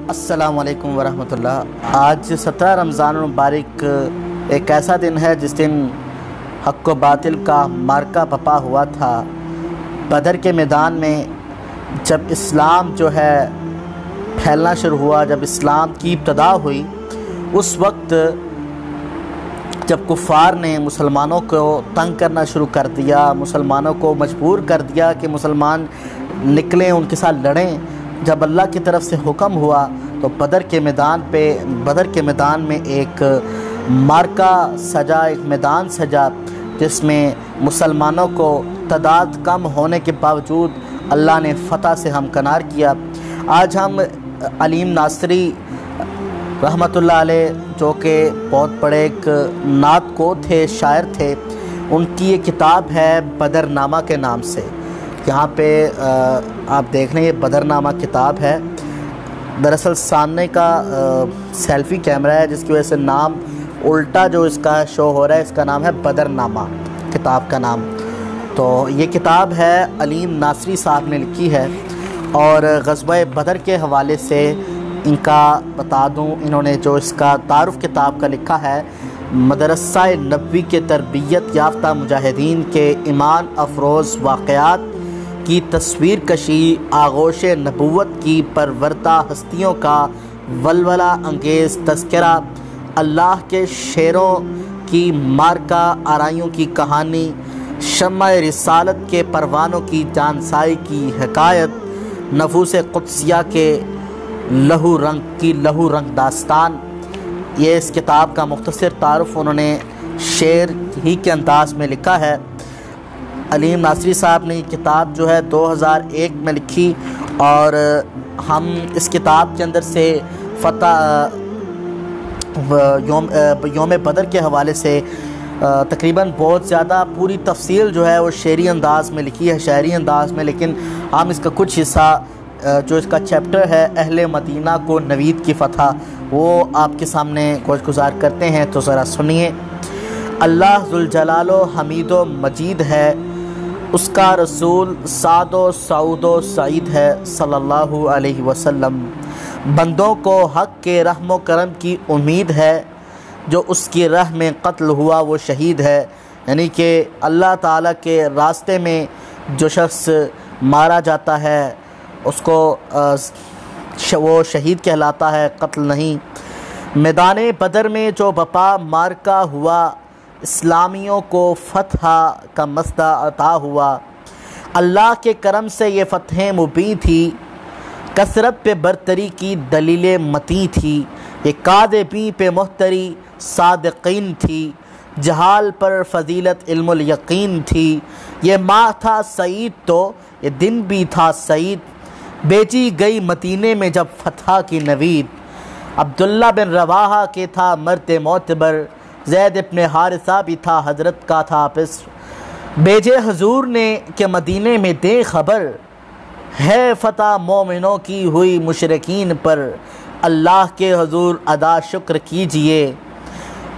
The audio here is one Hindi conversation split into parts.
अस्सलाम वालेकुम वरहमतुल्लाह। आज 17 रमज़ान मुबारक एक ऐसा दिन है जिस दिन हक़ व बातिल का मार्का बपा हुआ था। बदर के मैदान में जब इस्लाम जो है फैलना शुरू हुआ, जब इस्लाम की इब्तिदा हुई, उस वक्त जब कुफ़ार ने मुसलमानों को तंग करना शुरू कर दिया, मुसलमानों को मजबूर कर दिया कि मुसलमान निकलें, उनके साथ लड़ें, जब अल्लाह की तरफ से हुक्म हुआ तो बदर के मैदान में एक मार्का सजा, एक मैदान सजा जिसमें मुसलमानों को तादाद कम होने के बावजूद अल्लाह ने फ़तह से हमकिनार किया। आज हम अलीम नासरी रहमतुल्लाह अलैह, जो कि बहुत बड़े एक नात को थे, शायर थे, उनकी ये किताब है बदरनामा के नाम से। यहाँ पे आप देख लें, ये बदरनामा किताब है। दरअसल सामने का सेल्फ़ी कैमरा है, जिसकी वजह से नाम उल्टा जो इसका शो हो रहा है, इसका नाम है बदरनामा, किताब का नाम। तो ये किताब है अलीम नासरी साहब ने लिखी है और ग़ज़वा बदर के हवाले से इनका बता दूँ, इन्होंने जो इसका तारुफ़ किताब का लिखा है, मदरसा नबवी के तरबियत याफ्ता मुजाहिदीन के ईमान अफरोज़ वाक़यात की तस्वीर कशी, आगोश नबूवत की परवरता हस्तियों का वलवला अंगेज़ तज़किरा, अल्लाह के शेरों की मार्का आराइयों की कहानी, शम्मा रिसालत के परवानों की जानसाई की हकायत, नफूस कुद्सिया के लहू रंग दास्तान। ये इस किताब का मुख्तसर तारुफ़ उन्होंने शेर ही के अंदाज़ में लिखा है। अलीम नासरी साहब ने ये किताब जो है 2001 में लिखी और हम इस किताब के अंदर से योम बदर के हवाले से तकरीबन बहुत ज़्यादा पूरी तफसील जो है वो शेरी अंदाज़ में लिखी है, शायरी अंदाज़ में, लेकिन हम इसका कुछ हिस्सा जो इसका चैप्टर है अहले मदीना को नवीद की फ़तह, वो आपके सामने गुज़ार करते हैं। तो ज़रा सुनिए। अल्लाह ज़ुल जलालो हमीदो मजीद है, उसका रसूल सादो सऊदो सईद है सल्लल्लाहु अलैहि वसल्लम। बंदों को हक़ के रहमो करम की उम्मीद है, जो उसकी राह में कत्ल हुआ वो शहीद है। यानी कि अल्लाह ताला के रास्ते में जो शख्स मारा जाता है उसको वो शहीद कहलाता है, कत्ल नहीं। मैदान बदर में जो बपा मार्का हुआ, इस्लामियों को फ़तह का मसदा अता हुआ। अल्लाह के करम से ये फ़तह मुबीन थी, कसरत पे बरतरी की दलील मती थी। ये काज़िबीन पे मुहतरी सादिक़ीन थी, जहाल पर फ़जीलत इल्मुल यकीन थी। ये माह था सईद तो ये दिन भी था सईद, बेची गई मदीने में जब फ़तह की नवीद। अब्दुल्ला बिन रवाहा के था मर्द मोतबर, ज़ैद इब्न हारिसा भी था हज़रत का था पिस्र। बेजे हजूर ने के मदीने में दे खबर, है फ़तह मोमिनों की हुई मुशरिकीन पर। अल्लाह के हजूर अदा शुक्र कीजिए,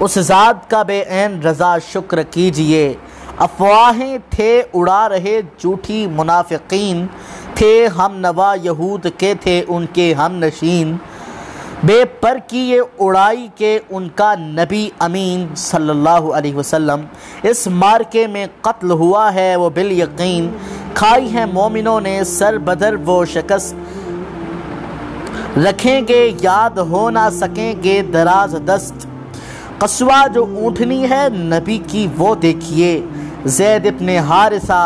उस ज़ात का बेऐन रज़ा शुक्र कीजिए। अफवाहें थे उड़ा रहे झूठी मुनाफिकीन, थे हम नवा यहूद के थे उनके हम नशीन। बेपर की ये उड़ाई के उनका नबी अमीन सल्लल्लाहु अलैहि वसल्लम। इस मार्के में कत्ल हुआ है वो बिल यकीन, खाई है मोमिनों ने सर बदर वो शिकस्त। रखेंगे याद हो ना सकेंगे दराज दस्त, कस्वा जो ऊँटनी है नबी की वो देखिए। ज़ैद इब्न हारिसा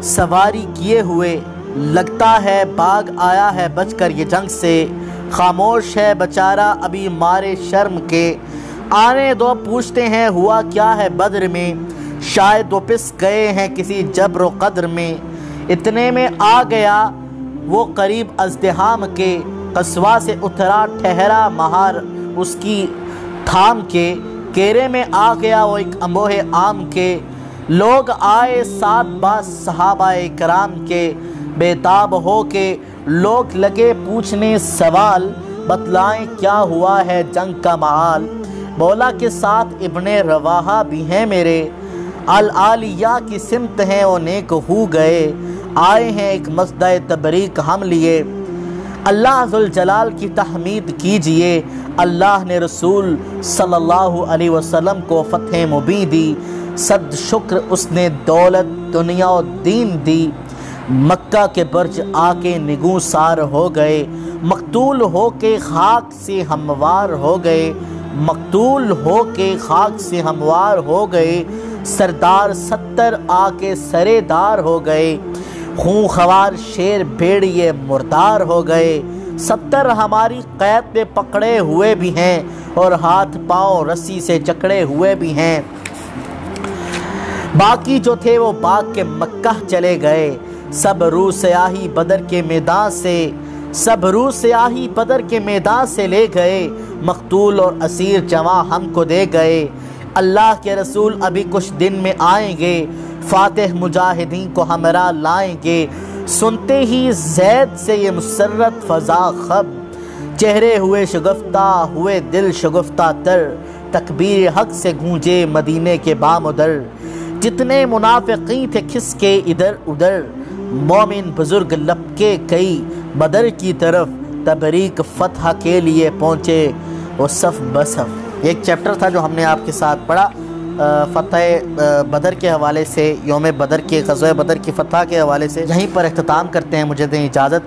सवारी किए हुए, लगता है बाग आया है बचकर ये जंग से। खामोश है बेचारा अभी मारे शर्म के, आने दो पूछते हैं हुआ क्या है बद्र में। शायद वो पिस गए हैं किसी जब्र कद्र में। इतने में आ गया वो करीब अज़दिहाम के, कस्वा से उतरा ठहरा महार उसकी थाम के। केरे में आ गया वो एक अमोहे आम के, लोग आए साथ बास सहाबाए कराम के। बेताब हो के लोग लगे पूछने सवाल, बतलाएं क्या हुआ है जंग का माल। मौला के साथ इब्ने रवाहा भी हैं मेरे, अल आलिया की सिमत हैं वो नेक हो गए। आए हैं एक मस्दा तबरीक हम लिए, अल्लाह जुल जलाल की तहमीद कीजिए। अल्लाह ने रसूल सल्लल्लाहु अलैहि वसल्लम को फ़तह मुबीन दी। सद शुक्र उसने दौलत दुनिया और दीन दी। मक्का के बर्ज आके निगूसार हो गए, मकतूल हो के खाक से हमवार हो गए, मकतूल हो के खाक से हमवार हो गए। सरदार 70 आके सरेदार हो गए, खूं खवार शेर भेड़िए मुर्दार हो गए। 70 हमारी कैद में पकड़े हुए भी हैं और हाथ पांव रस्सी से जकड़े हुए भी हैं। बाकी जो थे वो भाग के मक्का चले गए। सब रूह स्याही बदर के मैदान से, सब रूह स्याही बदर के मैदान से ले गए। मकतूल और असीर जवां हमको दे गए। अल्लाह के रसूल अभी कुछ दिन में आएंगे, फातिह मुजाहिदीन को हमरा लाएंगे। सुनते ही जैद से ये मुसर्रत फ़ज़ा खब, चेहरे हुए शगुफ्ता हुए दिल शगुफ्ता तर। तकबीर हक से गूंजे मदीने के बामुदर, जितने मुनाफिकीन थे खिसके इधर उधर। मोमिन बुजुर्ग लपके कई बदर की तरफ, तबरीक फ़तह के लिए पहुँचे वो सफ़ बसफ़। एक चैप्टर था जो हमने आपके साथ पढ़ा फ़तह बदर के हवाले से, यौम बदर के ग़ज़वा बदर की फ़तह के हवाले से। यहीं पर इख्तिताम करते हैं। मुझे दें इजाज़त।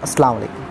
अस्सलाम वालेकुम।